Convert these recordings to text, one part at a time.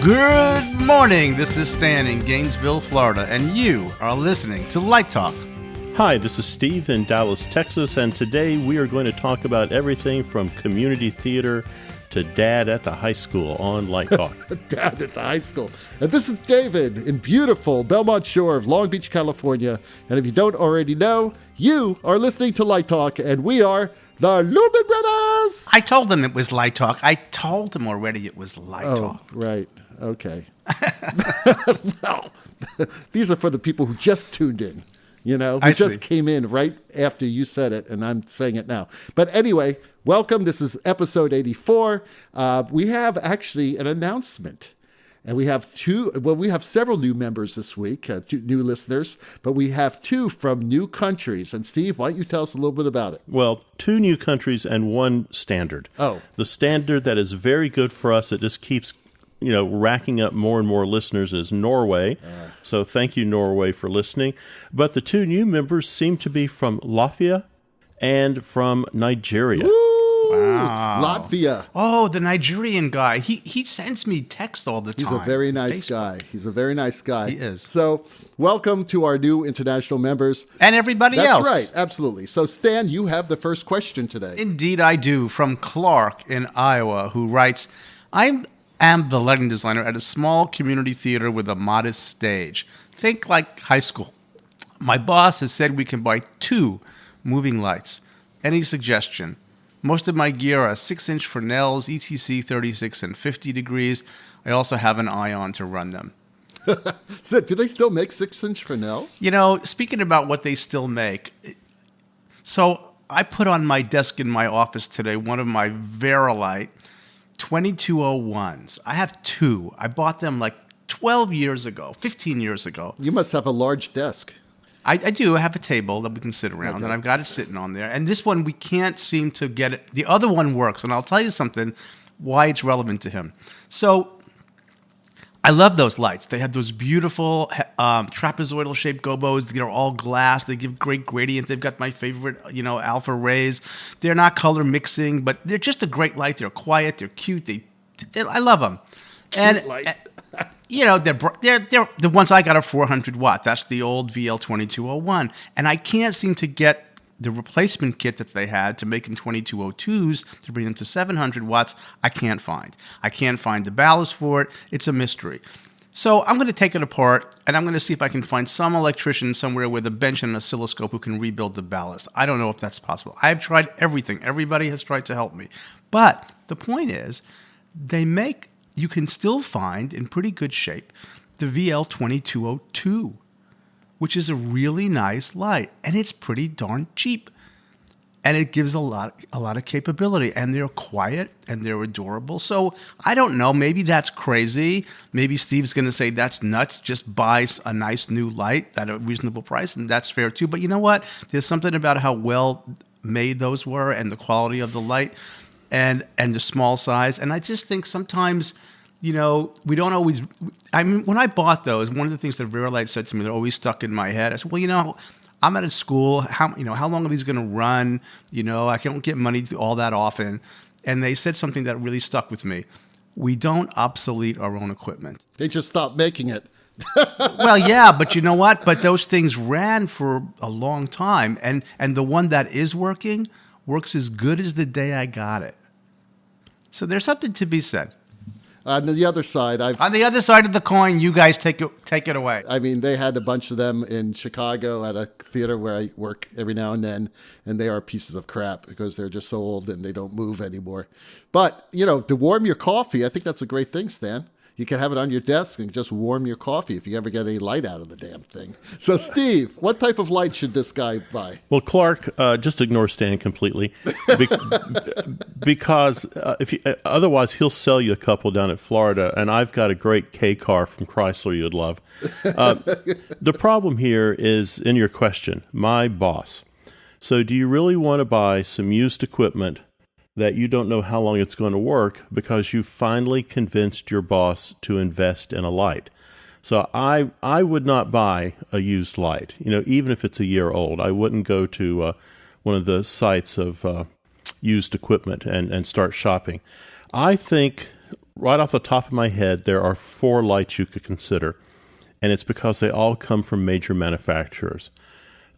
Good morning. This is Stan in Gainesville, Florida, and you are listening to Light Talk. Hi, this is Steve in Dallas, Texas, and today we are going to talk about everything from community theater to Dad at the high school on Light Talk. Dad at the high school. And this is David in beautiful Belmont Shore of Long Beach, California. And if you don't already know, you are listening to Light Talk, and we are the Lumen Brothers. I told him it was Light Talk. I told him already it was Light Talk. Right. Okay. Well, these are for the people who just tuned in, who just came in right after you said it, and I'm saying it now. But anyway, welcome. This is episode 84. We have actually an announcement. And we have several new members this week, two new listeners, but we have two from new countries. And Steve, why don't you tell us a little bit about it? Well, two new countries and one standard. Oh. The standard that is very good for us, it just keeps racking up more and more listeners is Norway. So thank you, Norway, for listening. But the two new members seem to be from Latvia and from Nigeria. Woo! Wow. Latvia. Oh, the Nigerian guy. He sends me text all the time. He's a very nice guy. He's a very nice guy. He is. So welcome to our new international members. And everybody else. That's right. Absolutely. So Stan, you have the first question today. Indeed I do. From Clark in Iowa, who writes, I am the lighting designer at a small community theater with a modest stage. Think like high school. My boss has said we can buy 2 moving lights. Any suggestion? Most of my gear are 6-inch Fresnels, ETC 36 and 50 degrees. I also have an ion to run them. So, do they still make 6-inch Fresnels? Speaking about what they still make, so I put on my desk in my office today one of my Verilight 2201s. I have 2. I bought them like 12 years ago, 15 years ago. You must have a large desk. I do. I have a table that we can sit around, and I've got it sitting on there. And this one, we can't seem to get it. The other one works, and I'll tell you something, why it's relevant to him. So I love those lights. They have those beautiful trapezoidal-shaped gobos. They're all glass. They give great gradient. They've got my favorite, alpha rays. They're not color mixing, but they're just a great light. They're quiet. They're cute. I love them. Cute light. They're the ones I got are 400 watt. That's the old VL2201. And I can't seem to get the replacement kit that they had to make them 2202s to bring them to 700 watts. I can't find the ballast for it. It's a mystery. So I'm going to take it apart, and I'm going to see if I can find some electrician somewhere with a bench and an oscilloscope who can rebuild the ballast. I don't know if that's possible. I've tried everything. Everybody has tried to help me. But the point is, you can still find in pretty good shape the VL2202, which is a really nice light, and it's pretty darn cheap. And it gives a lot of capability, and they're quiet and they're adorable. So I don't know, maybe that's crazy. Maybe Steve's going to say that's nuts. Just buy a nice new light at a reasonable price, and that's fair too. But you know what? There's something about how well made those were and the quality of the light and the small size. And I just think sometimes, we don't always. When I bought those, one of the things that Verilight said to me that always stuck in my head, I said, well, I'm at a school. How long are these going to run? I can't get money all that often. And they said something that really stuck with me. We don't obsolete our own equipment. They just stopped making it. Well, yeah, but you know what? But those things ran for a long time. And the one that is working works as good as the day I got it. So there's something to be said. On the other side, on the other side of the coin, you guys take it away. I mean, they had a bunch of them in Chicago at a theater where I work every now and then, and they are pieces of crap because they're just so old and they don't move anymore. But, to warm your coffee, I think that's a great thing, Stan. You can have it on your desk and just warm your coffee if you ever get any light out of the damn thing. So, Steve, what type of light should this guy buy? Well, Clark, just ignore Stan completely, because otherwise he'll sell you a couple down at Florida, and I've got a great K car from Chrysler you'd love. The problem here is in your question, my boss. So do you really want to buy some used equipment that you don't know how long it's going to work because you finally convinced your boss to invest in a light? So I would not buy a used light, even if it's a year old. I wouldn't go to one of the sites of used equipment and start shopping. I think Right off the top of my head, there are 4 lights you could consider, and it's because they all come from major manufacturers.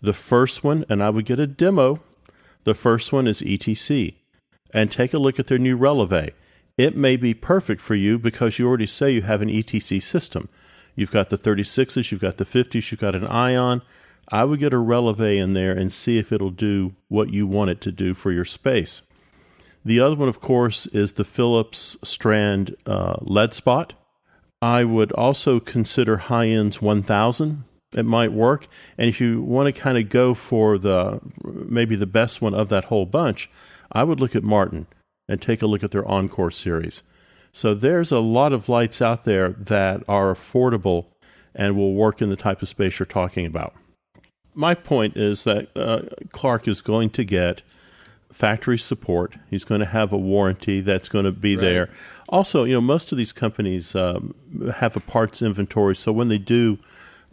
The first one, and I would get a demo, the first one is ETC. And take a look at their new Releve. It may be perfect for you because you already say you have an ETC system. You've got the 36s, you've got the 50s, you've got an Ion. I would get a Releve in there and see if it'll do what you want it to do for your space. The other one, of course, is the Philips Strand LED spot. I would also consider High-End's 1000. It might work. And if you want to kind of go for maybe the best one of that whole bunch, I would look at Martin and take a look at their Encore series. So there's a lot of lights out there that are affordable and will work in the type of space you're talking about. My point is that Clark is going to get factory support. He's going to have a warranty that's going to be there. Also, most of these companies have a parts inventory, so when they do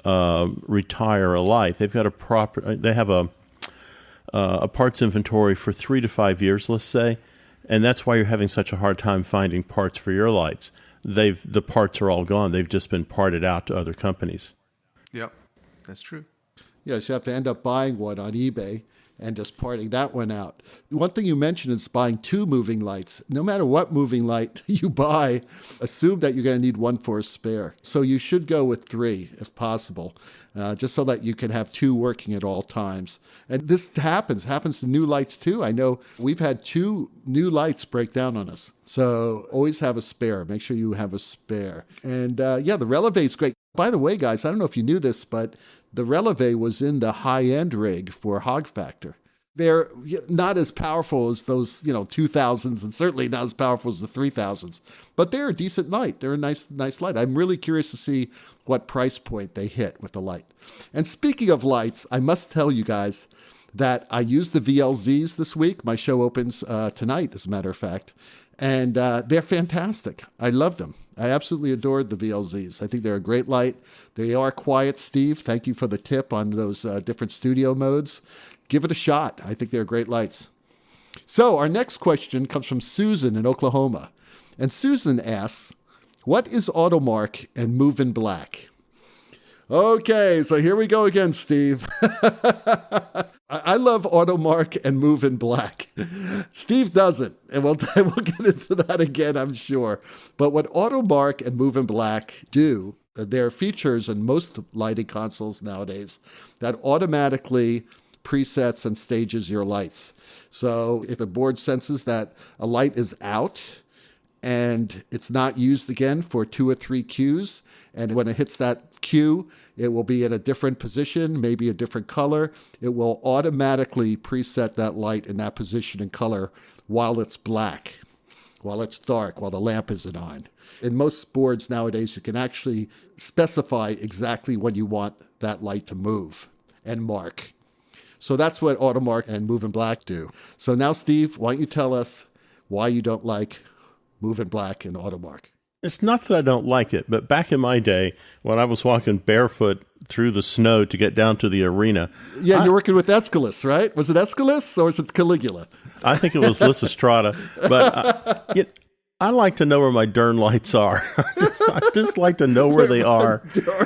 retire a light, they've got they have a parts inventory for 3 to 5 years, let's say, and that's why you're having such a hard time finding parts for your lights. The parts are all gone. They've just been parted out to other companies. Yep, that's true. Yes, you have to end up buying one on eBay and just parting that one out. One thing you mentioned is buying 2 moving lights. No matter what moving light you buy, assume that you're going to need one for a spare. So you should go with 3 if possible, just so that you can have 2 working at all times. And this happens to new lights too. I know we've had 2 new lights break down on us. So always have a spare. Make sure you have a spare. And the Releve is great. By the way, guys, I don't know if you knew this, but the Releve was in the high-end rig for Hog Factor. They're not as powerful as those, 2000s, and certainly not as powerful as the 3000s. But they're a decent light. They're a nice light. I'm really curious to see what price point they hit with the light. And speaking of lights, I must tell you guys that I used the VLZs this week. My show opens tonight, as a matter of fact. And they're fantastic. I loved them. I absolutely adored the VLZs. I think they're a great light. They are quiet, Steve. Thank you for the tip on those different studio modes. Give it a shot. I think they're great lights. So our next question comes from Susan in Oklahoma. And Susan asks, what is Automark and Move in Black? Okay, so here we go again, Steve. I love Automark and Move in Black. Steve doesn't, and we'll get into that again, I'm sure. But what Automark and Move in Black do, there are features in most lighting consoles nowadays that automatically presets and stages your lights. So if the board senses that a light is out and it's not used again for 2 or 3 cues, and when it hits that cue, it will be in a different position, maybe a different color. It will automatically preset that light in that position and color while it's black, while it's dark, while the lamp isn't on. In most boards nowadays, you can actually specify exactly when you want that light to move and mark. So that's what Automark and Move in Black do. So now, Steve, why don't you tell us why you don't like Move in Black and Automark? It's not that I don't like it, but back in my day, when I was walking barefoot through the snow to get down to the arena. Yeah, you're working with Aeschylus, right? Was it Aeschylus or was it Caligula? I think it was Lysistrata. But I like to know where my darn lights are. I just like to know where they are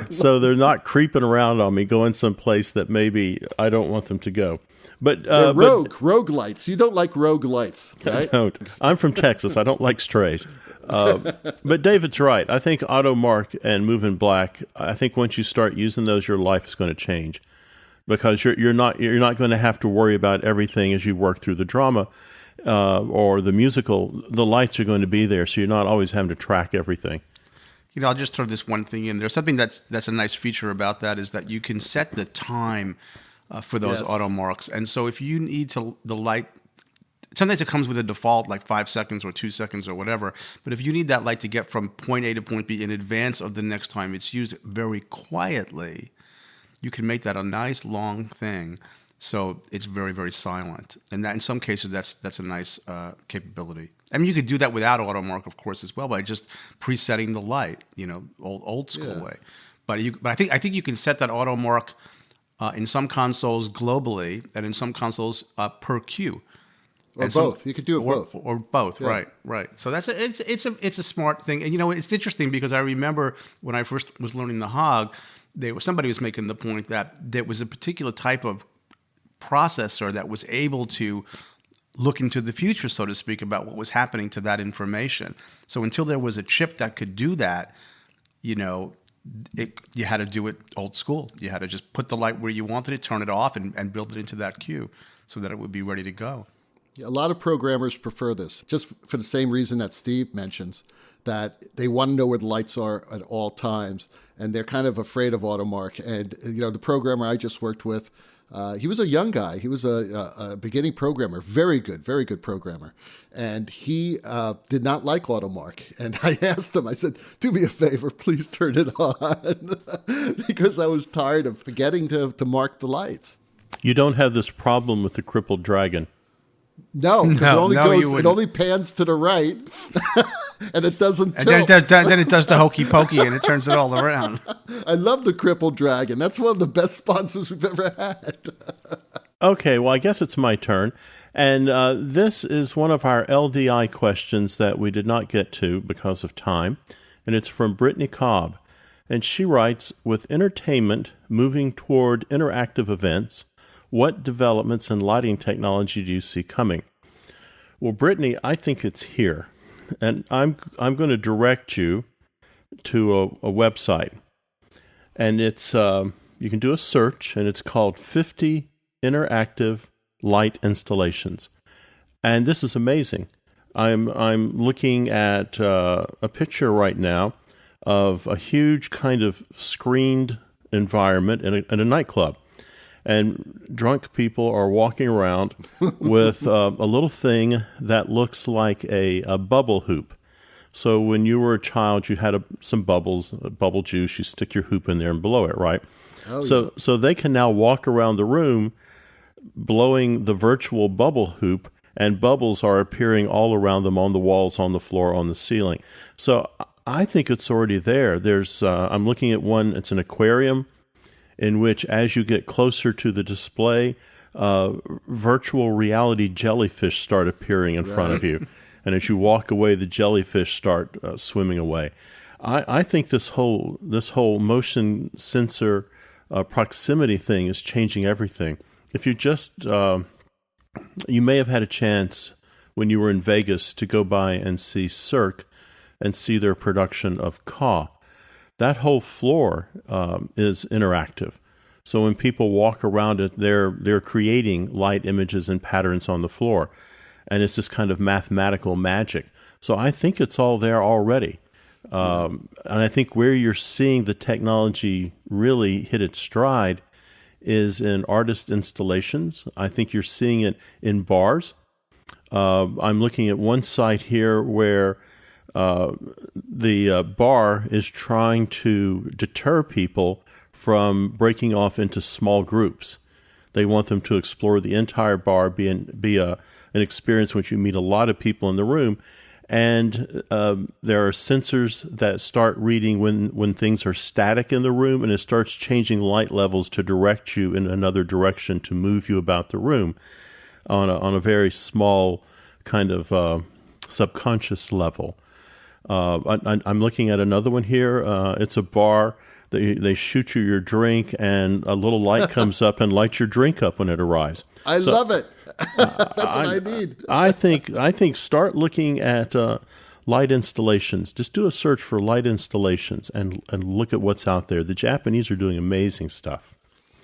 so they're not creeping around on me, going someplace that maybe I don't want them to go. But rogue lights. You don't like rogue lights, right? I don't. I'm from Texas. I don't like strays. But David's right. I think Automark and Move in Black, I think once you start using those, your life is going to change because you're not going to have to worry about everything as you work through the drama or the musical. The lights are going to be there, so you're not always having to track everything. I'll just throw this one thing in there. Something that's a nice feature about that is that you can set the time for those auto marks. And so if you need the light, sometimes it comes with a default like 5 seconds or 2 seconds or whatever. But if you need that light to get from point A to point B in advance of the next time it's used very quietly, you can make that a nice long thing. So it's very, very silent. And that in some cases, that's a nice capability. I mean, you could do that without Automark, of course, as well, by just presetting the light, old school way. But I think you can set that Automark in some consoles globally and in some consoles per cue. Or both. You could do it both. Or both. Yeah. Right. So it's a smart thing. And it's interesting because I remember when I first was learning the hog, somebody was making the point that there was a particular type of processor that was able to look into the future, so to speak, about what was happening to that information. So until there was a chip that could do that, you had to do it old school. You had to just put the light where you wanted it, turn it off, and build it into that queue so that it would be ready to go. A lot of programmers prefer this, just for the same reason that Steve mentions, that they want to know where the lights are at all times, and they're kind of afraid of AutoMark. And, the programmer I just worked with, he was a young guy. He was a beginning programmer, very good programmer. And he did not like AutoMark. And I asked him, I said, do me a favor, please turn it on, because I was tired of forgetting to mark the lights. You don't have this problem with the crippled dragon. No, it only pans to the right, and it doesn't tilt. And then it does the hokey pokey, and it turns it all around. I love the crippled dragon. That's one of the best sponsors we've ever had. Okay, well, I guess it's my turn. And this is one of our LDI questions that we did not get to because of time. And it's from Brittany Cobb. And she writes, with entertainment moving toward interactive events, what developments in lighting technology do you see coming? Well, Brittany, I think it's here. And I'm going to direct you to a website. And it's you can do a search, and it's called 50 Interactive Light Installations. And this is amazing. I'm looking at a picture right now of a huge kind of screened environment in a nightclub. And drunk people are walking around with a little thing that looks like a bubble hoop. So when you were a child, you had some bubbles, bubble juice. You stick your hoop in there and blow it, right? Oh, so they can now walk around the room blowing the virtual bubble hoop, and bubbles are appearing all around them on the walls, on the floor, on the ceiling. So I think it's already there. There's I'm looking at one. It's an aquarium, in which, as you get closer to the display, virtual reality jellyfish start appearing in front of you. And as you walk away, the jellyfish start swimming away. I think this whole motion sensor proximity thing is changing everything. If you just, you may have had a chance when you were in Vegas to go by and see Cirque and see their production of Caw. That whole floor is interactive. So when people walk around it, they're creating light images and patterns on the floor. And it's this kind of mathematical magic. So I think it's all there already. And I think where you're seeing the technology really hit its stride is in artist installations. I think you're seeing it in bars. I'm looking at one site here where the bar is trying to deter people from breaking off into small groups. They want them to explore the entire bar, be an experience in which you meet a lot of people in the room. And there are sensors that start reading when things are static in the room, and it starts changing light levels to direct you in another direction to move you about the room on a very small kind of subconscious level. I'm looking at another one here. It's a bar. They shoot you your drink, and a little light comes up and lights your drink up when it arrives. I love it. That's what I need. I think start looking at light installations. Just do a search for light installations and look at what's out there. The Japanese are doing amazing stuff.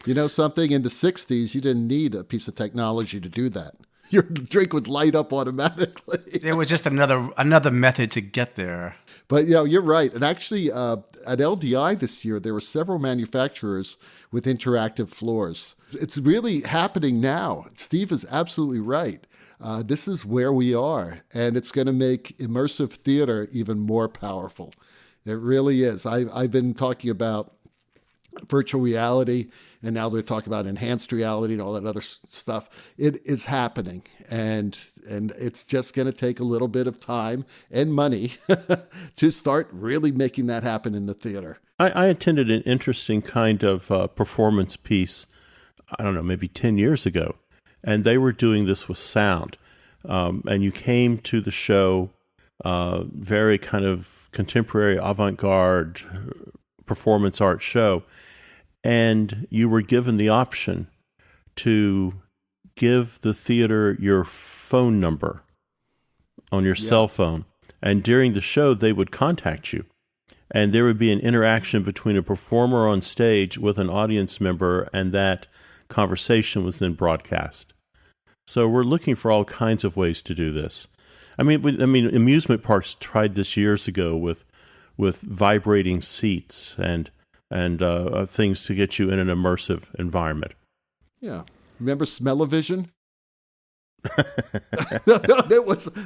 You know something? In the 60s, you didn't need a piece of technology to do that. Your drink would light up automatically. It was just another method to get there. But you're right. And actually, at LDI this year, there were several manufacturers with interactive floors. It's really happening now. Steve is absolutely right. This is where we are, and it's going to make immersive theater even more powerful. It really is. I've been talking about virtual reality, and now they're talking about enhanced reality and all that other stuff. It is happening, and it's just going to take a little bit of time and money to start really making that happen in the theater. I attended an interesting kind of performance piece, I don't know, maybe 10 years ago, and they were doing this with sound. and you came to the show, very kind of contemporary avant-garde performance art show, and you were given the option to give the theater your phone number on your cell phone. And during the show, they would contact you. And there would be an interaction between a performer on stage with an audience member, and that conversation was then broadcast. So we're looking for all kinds of ways to do this. I mean, amusement parks tried this years ago with vibrating seats and things to get you in an immersive environment. Yeah. Remember Smell-O-Vision?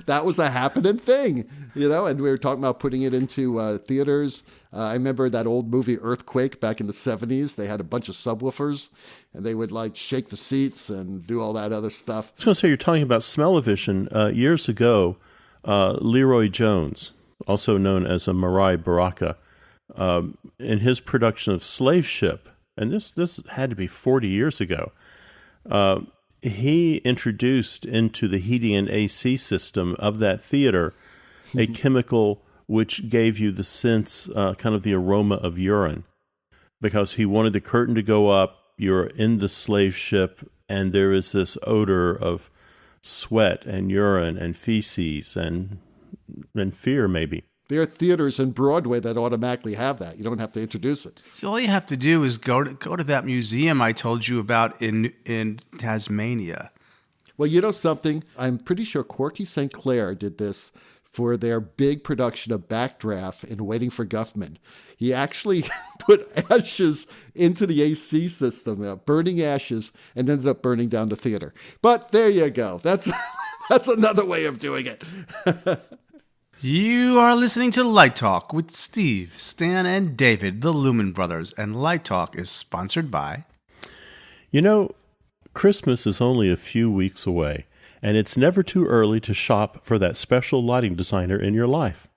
that was a happening thing, and we were talking about putting it into theaters. I remember that old movie Earthquake back in the 70s. They had a bunch of subwoofers, and they would like shake the seats and do all that other stuff. I was going to say, you're talking about Smell-O-Vision. Years ago, Leroy Jones, also known as a Marai Baraka, in his production of Slave Ship, and this had to be 40 years ago, he introduced into the heating and AC system of that theater a chemical which gave you the sense, kind of the aroma of urine, because he wanted the curtain to go up, you're in the slave ship, and there is this odor of sweat and urine and feces and fear, maybe. There are theaters in Broadway that automatically have that. You don't have to introduce it. All you have to do is go to that museum I told you about in Tasmania. Well, you know something? I'm pretty sure Corky St. Clair did this for their big production of Backdraft in Waiting for Guffman. He actually put ashes into the AC system, burning ashes, and ended up burning down the theater. But there you go. That's another way of doing it. You are listening to Light Talk with Steve, Stan, and David, the Lumen Brothers, and Light Talk is sponsored by... Christmas is only a few weeks away, and it's never too early to shop for that special lighting designer in your life.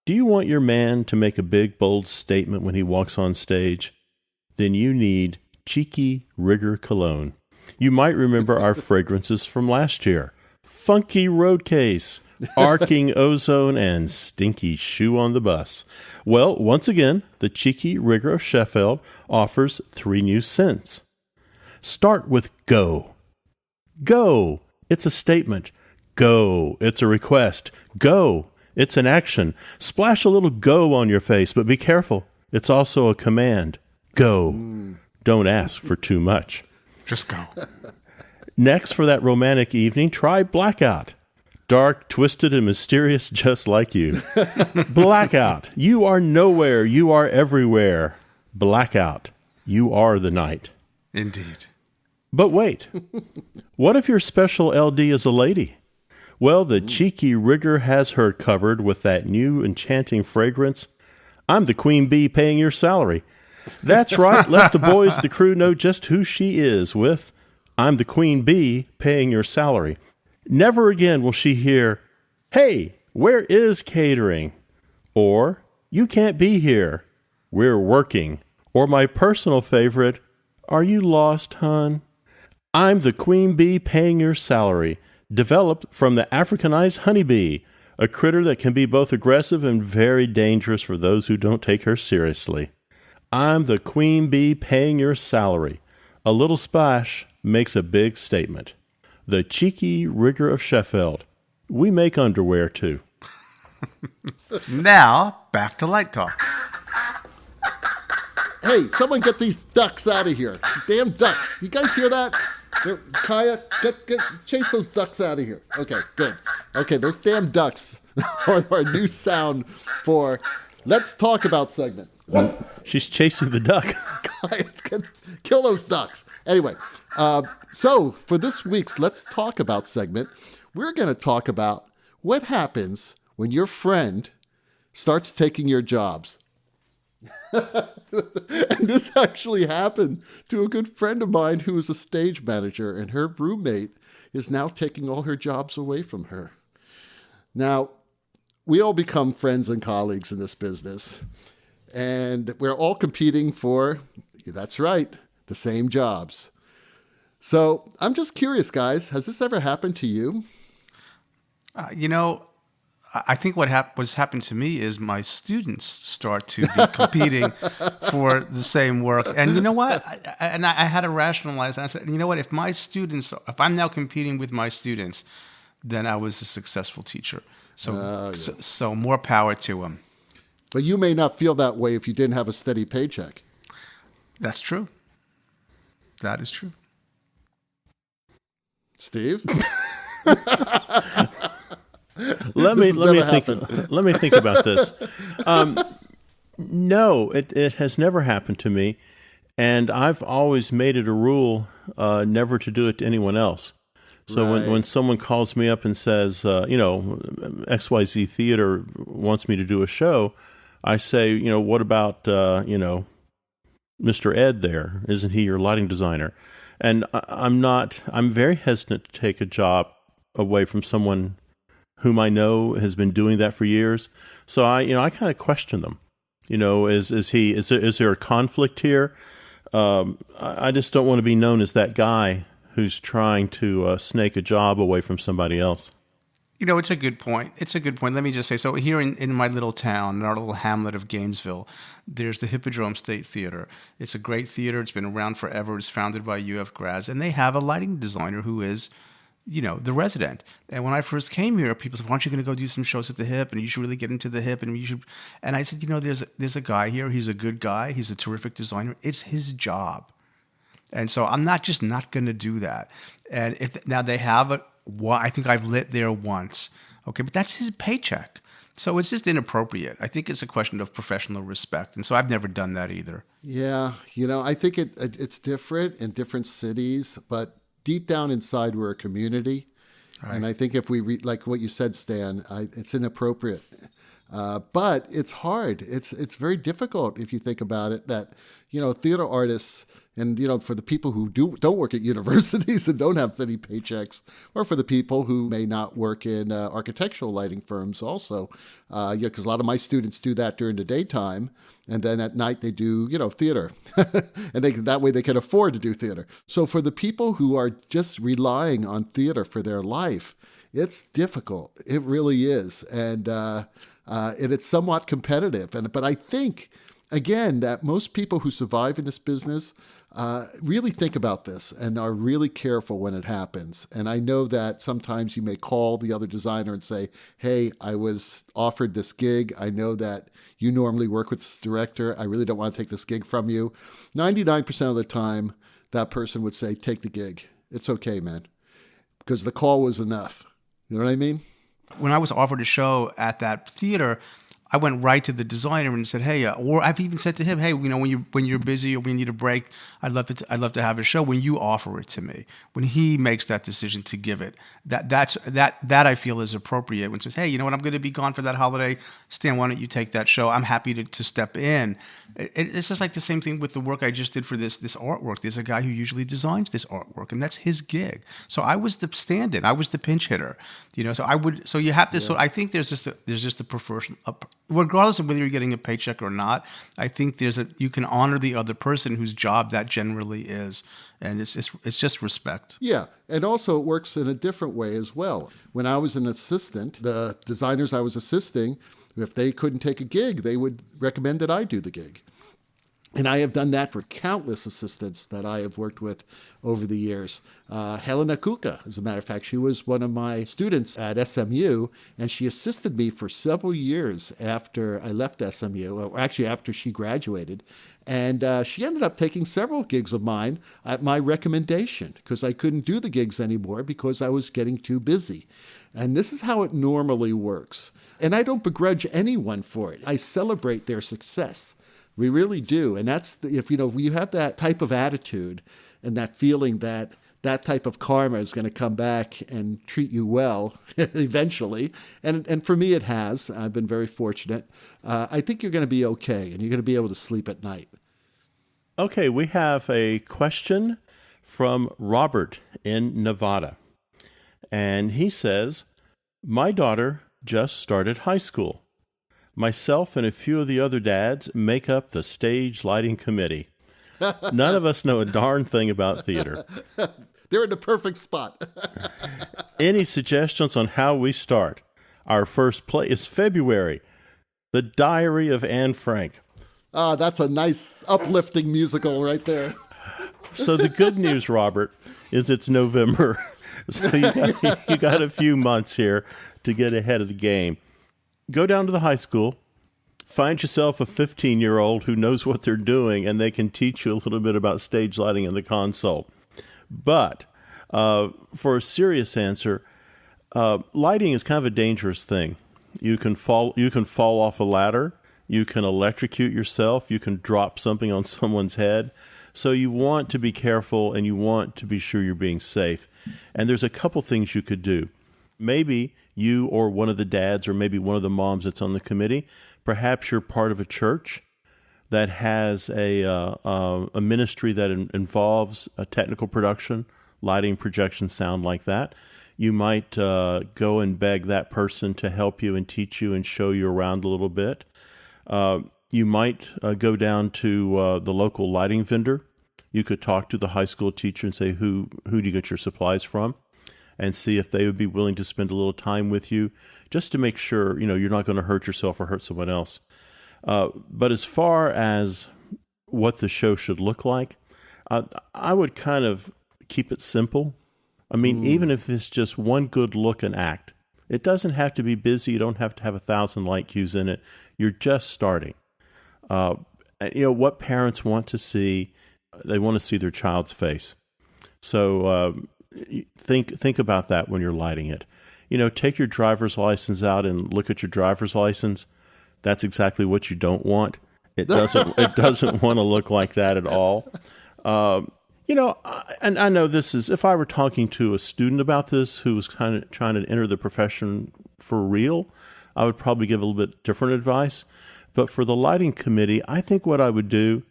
Do you want your man to make a big, bold statement when he walks on stage? Then you need Cheeky Rigger Cologne. You might remember our fragrances from last year. Funky Roadcase, Arcing Ozone, and Stinky Shoe on the Bus. Well, once again, the Cheeky Rigger of Sheffield offers 3 new scents. Start with Go. Go. It's a statement. Go. It's a request. Go. It's an action. Splash a little go on your face, but be careful. It's also a command. Go. Don't ask for too much. Just go. Next, for that romantic evening, try Blackout. Dark, twisted, and mysterious, just like you. Blackout. You are nowhere. You are everywhere. Blackout. You are the night. Indeed. But wait. What if your special LD is a lady? Well, the Cheeky Rigger has her covered with that new enchanting fragrance. I'm the queen bee paying your salary. That's right. Let the boys, the crew, know just who she is with I'm the queen bee paying your salary. Never again will she hear, hey, where is catering? Or, you can't be here. We're working. Or my personal favorite, are you lost, hun? I'm the queen bee paying your salary, developed from the Africanized honeybee, a critter that can be both aggressive and very dangerous for those who don't take her seriously. I'm the queen bee paying your salary. A little splash makes a big statement. The Cheeky Rigger of Sheffield. We make underwear, too. Now, back to Light Talk. Hey, someone get these ducks out of here. Damn ducks. You guys hear that? Kaya, chase those ducks out of here. Okay, good. Okay, those damn ducks are our new sound for Let's Talk About segment. She's chasing the duck. Kaya, kill those ducks. Anyway, so for this week's Let's Talk About segment, we're going to talk about what happens when your friend starts taking your jobs. And this actually happened to a good friend of mine who is a stage manager, and her roommate is now taking all her jobs away from her. Now, we all become friends and colleagues in this business, and we're all competing for, that's right, the same jobs. So I'm just curious, guys, has this ever happened to you? You know, I think what's happened to me is my students start to be competing for the same work. And you know what? I had to rationalize. And I said, you know what? If I'm now competing with my students, then I was a successful teacher. So more power to them. But you may not feel that way if you didn't have a steady paycheck. That's true. That is true. Steve? Let me think about this. No, it has never happened to me, and I've always made it a rule never to do it to anyone else. So when someone calls me up and says, XYZ Theater wants me to do a show, I say, what about Mr. Ed there? Isn't he your lighting designer? And I'm very hesitant to take a job away from someone whom I know has been doing that for years. So I kind of question them. Is there a conflict here? I just don't want to be known as that guy who's trying to snake a job away from somebody else. It's a good point. Let me just say, so here in my little town, in our little hamlet of Gainesville, there's the Hippodrome State Theater. It's a great theater. It's been around forever. It's founded by UF grads, and they have a lighting designer who is the resident. And when I first came here, people said, "Why aren't you going to go do some shows at the Hip? And you should really get into the Hip. And you should." And I said, there's a guy here. He's a good guy. He's a terrific designer. It's his job. And so I'm not going to do that. And now they have I think I've lit there once. Okay, but that's his paycheck. So it's just inappropriate. I think it's a question of professional respect. And so I've never done that either. Yeah, I think it's different in different cities, but deep down inside, we're a community. Right. And I think if we, like what you said, Stan, it's inappropriate. But it's hard. It's very difficult if you think about it that, theater artists and, for the people who don't work at universities and don't have any paychecks, or for the people who may not work in architectural lighting firms also, because a lot of my students do that during the daytime. And then at night they do, theater. And that way they can afford to do theater. So for the people who are just relying on theater for their life, it's difficult. It really is. And it's somewhat competitive. But I think, again, that most people who survive in this business really think about this and are really careful when it happens. And I know that sometimes you may call the other designer and say, "Hey, I was offered this gig. I know that you normally work with this director. I really don't want to take this gig from you." 99% of the time, that person would say, "Take the gig. It's okay, man." Because the call was enough. You know what I mean? When I was offered a show at that theater, I went right to the designer and said, "Hey," or I've even said to him, "Hey, when you're busy or when you need a break, I'd love to have a show. When you offer it to me, when he makes that decision to give it, that I feel is appropriate. When he says, 'Hey, you know what? I'm going to be gone for that holiday. Stan, why don't you take that show? I'm happy to step in.'" It's just like the same thing with the work I just did for this artwork. There's a guy who usually designs this artwork, and that's his gig. So I was the stand-in. I was the pinch hitter. So you have to. Yeah. So I think there's just a professional. Regardless of whether you're getting a paycheck or not, I think you can honor the other person whose job that generally is, and it's just respect. Yeah, and also it works in a different way as well. When I was an assistant, the designers I was assisting, if they couldn't take a gig, they would recommend that I do the gig. And I have done that for countless assistants that I have worked with over the years. Helena Kuka, as a matter of fact, she was one of my students at SMU, and she assisted me for several years after I left SMU, or actually after she graduated. And she ended up taking several gigs of mine at my recommendation because I couldn't do the gigs anymore because I was getting too busy. And this is how it normally works. And I don't begrudge anyone for it. I celebrate their success. We really do. And that's, if you have that type of attitude and that feeling that type of karma is going to come back and treat you well eventually. And for me, it has. I've been very fortunate. I think you're going to be okay and you're going to be able to sleep at night. Okay, we have a question from Robert in Nevada. And he says, "My daughter just started high school. Myself and a few of the other dads make up the stage lighting committee. None of us know a darn thing about theater. They're in the perfect spot. Any suggestions on how we start? Our first play is February, The Diary of Anne Frank. That's a nice uplifting musical right there. So the good news, Robert, is it's November. So you got a few months here to get ahead of the game. Go down to the high school, find yourself a 15-year-old who knows what they're doing, and they can teach you a little bit about stage lighting in the console. But for a serious answer, lighting is kind of a dangerous thing. You can fall off a ladder. You can electrocute yourself. You can drop something on someone's head. So you want to be careful and you want to be sure you're being safe. And there's a couple things you could do. Maybe you or one of the dads or maybe one of the moms that's on the committee, perhaps you're part of a church that has a ministry that involves a technical production, lighting, projection, sound like that. You might go and beg that person to help you and teach you and show you around a little bit. You might go down to the local lighting vendor. You could talk to the high school teacher and say, who do you get your supplies from? And see if they would be willing to spend a little time with you just to make sure, you're not going to hurt yourself or hurt someone else. But as far as what the show should look like, I would kind of keep it simple. I mean, even if it's just one good look and act, it doesn't have to be busy. You don't have to have 1,000 light cues in it. You're just starting. What parents want to see, they want to see their child's face. So think about that when you're lighting it. Take your driver's license out and look at your driver's license. That's exactly what you don't want. It doesn't want to look like that at all. And I know this is, if I were talking to a student about this who was kind of trying to enter the profession for real, I would probably give a little bit different advice. But for the lighting committee, I think what I would do,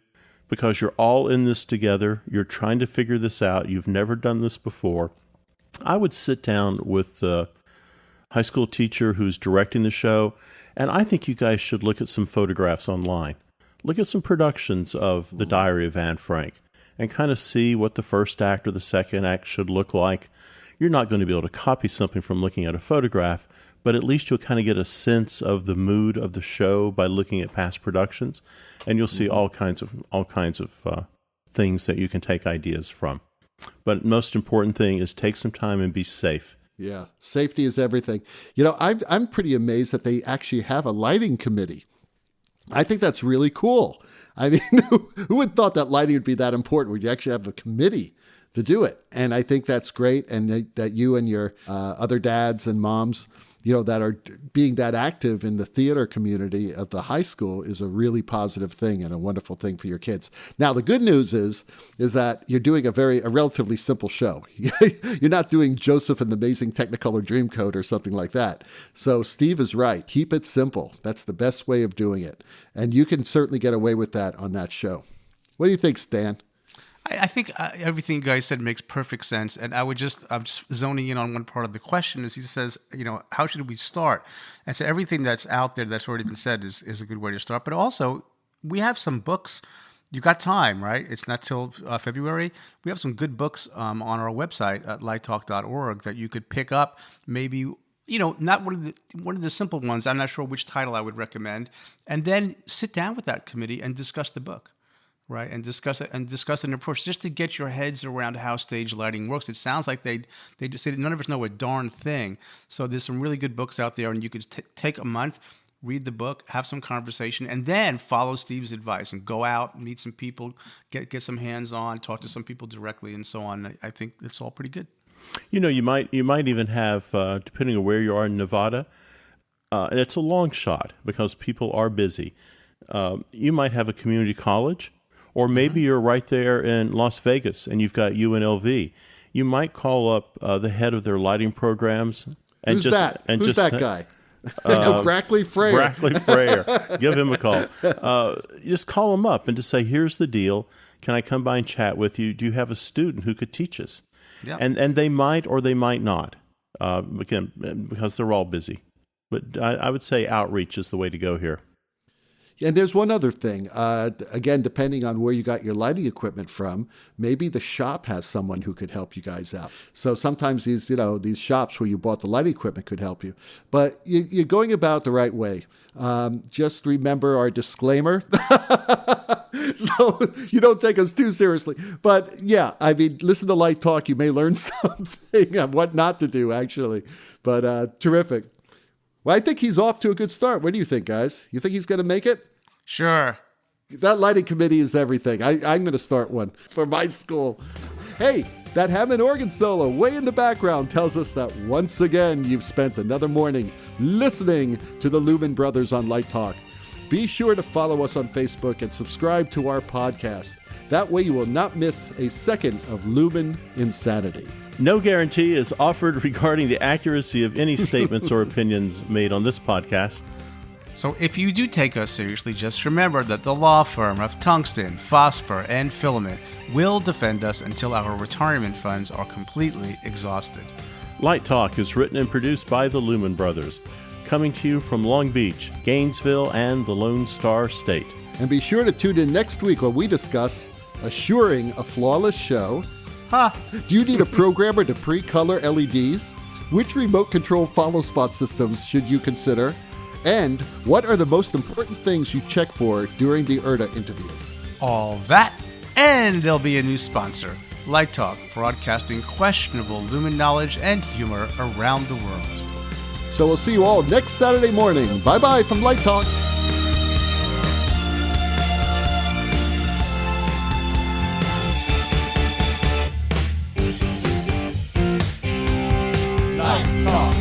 because you're all in this together, you're trying to figure this out, you've never done this before, I would sit down with the high school teacher who's directing the show, and I think you guys should look at some photographs online. Look at some productions of The Diary of Anne Frank and kind of see what the first act or the second act should look like. You're not going to be able to copy something from looking at a photograph, but at least you'll kind of get a sense of the mood of the show by looking at past productions, and you'll see all kinds of things that you can take ideas from. But most important thing is take some time and be safe. Yeah, safety is everything. I'm pretty amazed that they actually have a lighting committee. I think that's really cool. I mean, who would thought that lighting would be that important? Would you actually have a committee to do it? And I think that's great. And that you and your other dads and moms, that are being that active in the theater community of the high school is a really positive thing and a wonderful thing for your kids. Now, the good news is that you're doing a relatively simple show. You're not doing Joseph and the Amazing Technicolor Dreamcoat or something like that. So Steve is right. Keep it simple. That's the best way of doing it. And you can certainly get away with that on that show. What do you think, Stan? I think everything you guys said makes perfect sense, and I'm just zoning in on one part of the question. Is he says, how should we start? And so everything that's out there that's already been said is a good way to start. But also, we have some books. You got time, right? It's not till February. We have some good books on our website at lighttalk.org that you could pick up. Maybe not one of the simple ones. I'm not sure which title I would recommend, and then sit down with that committee and discuss the book. Right, and discuss an approach just to get your heads around how stage lighting works. It sounds like they just say that none of us know a darn thing. So there's some really good books out there, and you could take a month, read the book, have some conversation, and then follow Steve's advice and go out, meet some people, get some hands on, talk to some people directly, and so on. I think it's all pretty good. You might even have, depending on where you are in Nevada, and it's a long shot because people are busy. You might have a community college. Or maybe you're right there in Las Vegas and you've got UNLV. You might call up the head of their lighting programs. And Who's that guy? Brackley Frayer. Brackley Frayer. Give him a call. Just call him up and just say, here's the deal. Can I come by and chat with you? Do you have a student who could teach us? Yeah. And they might or they might not, again, because they're all busy. But I would say outreach is the way to go here. And there's one other thing. Again, depending on where you got your lighting equipment from, maybe the shop has someone who could help you guys out. So sometimes these shops where you bought the lighting equipment could help you. But you're going about the right way. Just remember our disclaimer. So you don't take us too seriously. But yeah, I mean, listen to Light Talk. You may learn something of what not to do, actually. But terrific. Well, I think he's off to a good start. What do you think, guys? You think he's going to make it? Sure. That lighting committee is everything. I'm going to start one for my school. Hey, that Hammond organ solo way in the background tells us that once again you've spent another morning listening to the Lumen Brothers on Light Talk. Be sure to follow us on Facebook and subscribe to our podcast. That way you will not miss a second of Lumen Insanity. No guarantee is offered regarding the accuracy of any statements or opinions made on this podcast. So if you do take us seriously, just remember that the law firm of tungsten, phosphor, and filament will defend us until our retirement funds are completely exhausted. Light Talk is written and produced by the Lumen Brothers, coming to you from Long Beach, Gainesville, and the Lone Star State. And be sure to tune in next week when we discuss assuring a flawless show. Do you need a programmer to pre-color LEDs? Which remote control follow spot systems should you consider? And what are the most important things you check for during the ERTA interview? All that, and there'll be a new sponsor, Light Talk, broadcasting questionable Lumen knowledge and humor around the world. So we'll see you all next Saturday morning. Bye-bye from Light Talk. Light Talk.